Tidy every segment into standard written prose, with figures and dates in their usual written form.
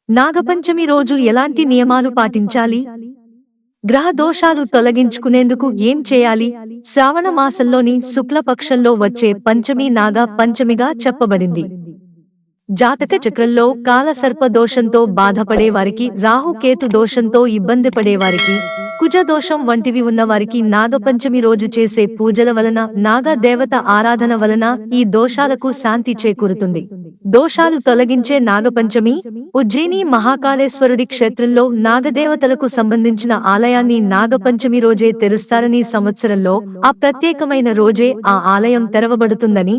నాగపంచమి రోజు ఎలాంటి నియమాలు పాటించాలి? గ్రహ దోషాలు తొలగించుకునేందుకు ఏం చేయాలి? శ్రావణ మాసంలోని శుక్లపక్షంలో వచ్చే పంచమి నాగ పంచమిగా చెప్పబడింది. జాతక చక్రంలో కాలసర్ప దోషంతో బాధపడే వారికి, రాహుకేతు దోషంతో ఇబ్బంది పడేవారికి, కుజ దోషం వంటివి ఉన్నవారికి నాగపంచమి రోజు చేసే పూజల వలన, నాగ దేవత ఆరాధన వలన ఈ దోషాలకు శాంతి చేకూరుతుంది. దోషాలు తొలగించే నాగపంచమి ఉజ్జయిని మహాకాళేశ్వరుడి క్షేత్రంలో నాగదేవతలకు సంబంధించిన ఆలయాన్ని నాగపంచమి రోజే తెరుస్తారని, సంవత్సరంలో ఆ ప్రత్యేకమైన రోజే ఆ ఆలయం తెరవబడుతుందని,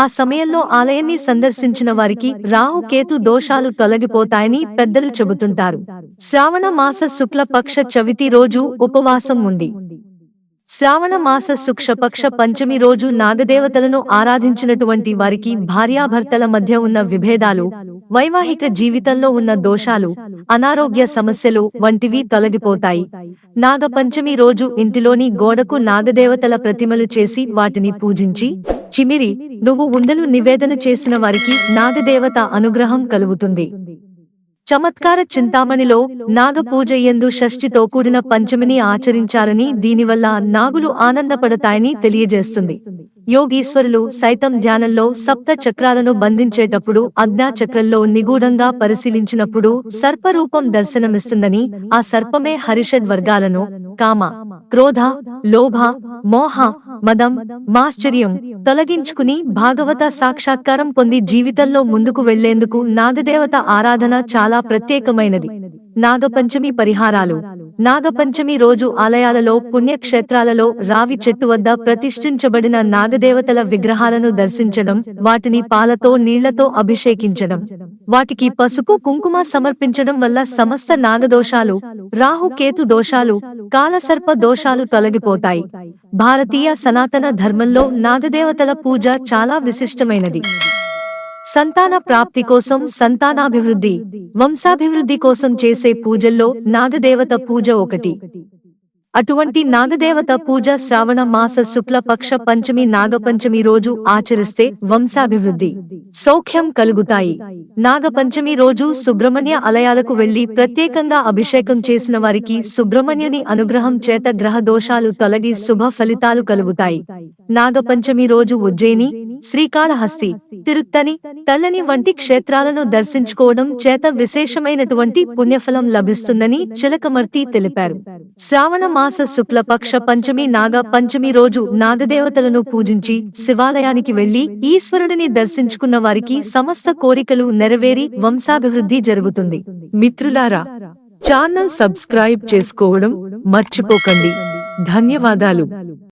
ఆ సమయంలో ఆలయాన్ని సందర్శించిన వారికి రాహుకేతు దోషాలు తొలగిపోతాయని పెద్దలు చెబుతుంటారు. శ్రావణ మాస శుక్ల పక్ష చవితి రోజు ఉపవాసం ఉండి, శ్రావణ మాస శుక్లపక్ష పంచమి రోజు నాగదేవతలను ఆరాధించినటువంటి వారికి భార్యాభర్తల మధ్య ఉన్న విభేదాలు, వైవాహిక జీవితంలో ఉన్న దోషాలు, అనారోగ్య సమస్యలు వంటివి తొలగిపోతాయి. నాగపంచమి రోజు ఇంటిలోని గోడకు నాగదేవతల ప్రతిమలు చేసి వాటిని పూజించి చిమిరి, నువ్వు ఉండలు నివేదన చేసిన వారికి నాగదేవత అనుగ్రహం కలుగుతుంది. చమత్కార చింతామణిలో నాగపూజ యందు షష్ఠితో కూడిన పంచమిని ఆచరించాలని, దీనివల్ల నాగులు ఆనందపడతాయని తెలియజేస్తుంది. యోగీశ్వరులు సైతం ధ్యానంలో సప్త చక్రాలను బంధించేటప్పుడు ఆజ్ఞా చక్రంలో నిగూఢంగా పరిశీలించినప్పుడు సర్పరూపం దర్శనమిస్తుందని, ఆ సర్పమే హరిషడ్ వర్గాలను కామ, క్రోధ, లోభ, మోహ, మదం, మాశ్చర్యం తొలగించుకుని భాగవత సాక్షాత్కారం పొంది జీవితంలో ముందుకు వెళ్లేందుకు నాగదేవత ఆరాధన చాలా ప్రత్యేకమైనది. నాగపంచమి పరిహారాలు. నాగపంచమి రోజు ఆలయాలలో, పుణ్యక్షేత్రాలలో రావి చెట్టు వద్ద ప్రతిష్ఠించబడిన నాగదేవతల విగ్రహాలను దర్శించడం, వాటిని పాలతో నీళ్లతో అభిషేకించడం, వాటికి పసుపు కుంకుమ సమర్పించడం వల్ల సమస్త నాగదోషాలు, రాహుకేతు దోషాలు, కాలసర్ప దోషాలు తొలగిపోతాయి. భారతీయ సనాతన ధర్మంలో నాగదేవతల పూజ చాలా విశిష్టమైనది. సంతాన ప్రాప్తి కోసం, సంతానాభివృద్ధి, వంశాభివృద్ధి కోసం చేసే పూజల్లో నాగదేవత పూజ ఒకటి. అటువంటి నాగదేవత పూజ శ్రావణ మాస శుక్ల పక్ష పంచమి నాగపంచమి రోజు ఆచరిస్తే వంశాభివృద్ధి, సౌఖ్యం కలుగుతాయి. నాగపంచమి రోజు సుబ్రహ్మణ్య ఆలయాలకు వెళ్లి ప్రత్యేకంగా అభిషేకం చేసిన వారికి సుబ్రహ్మణ్యుని అనుగ్రహం చేత గ్రహ దోషాలు తొలగి శుభ ఫలితాలు కలుగుతాయి. నాగపంచమి రోజు ఉజ్జయిని, శ్రీకాళహస్తి, తిరుత్తని, తల్లని వంటి క్షేత్రాలను దర్శించుకోవడం చేత విశేషమైనటువంటి పుణ్యఫలం లభిస్తుందని చిలకమర్తి తెలిపారు. శ్రావణ మాస శుక్లపక్ష పంచమి నాగ పంచమి రోజు నాగదేవతలను పూజించి శివాలయానికి వెళ్లి ఈశ్వరుడిని దర్శించుకున్న వారికి సమస్త కోరికలు నెరవేరి వంశాభివృద్ధి జరుగుతుంది. మిత్రులారా, ఛానల్ సబ్స్క్రైబ్ చేసుకోవడం మర్చిపోకండి. ధన్యవాదాలు.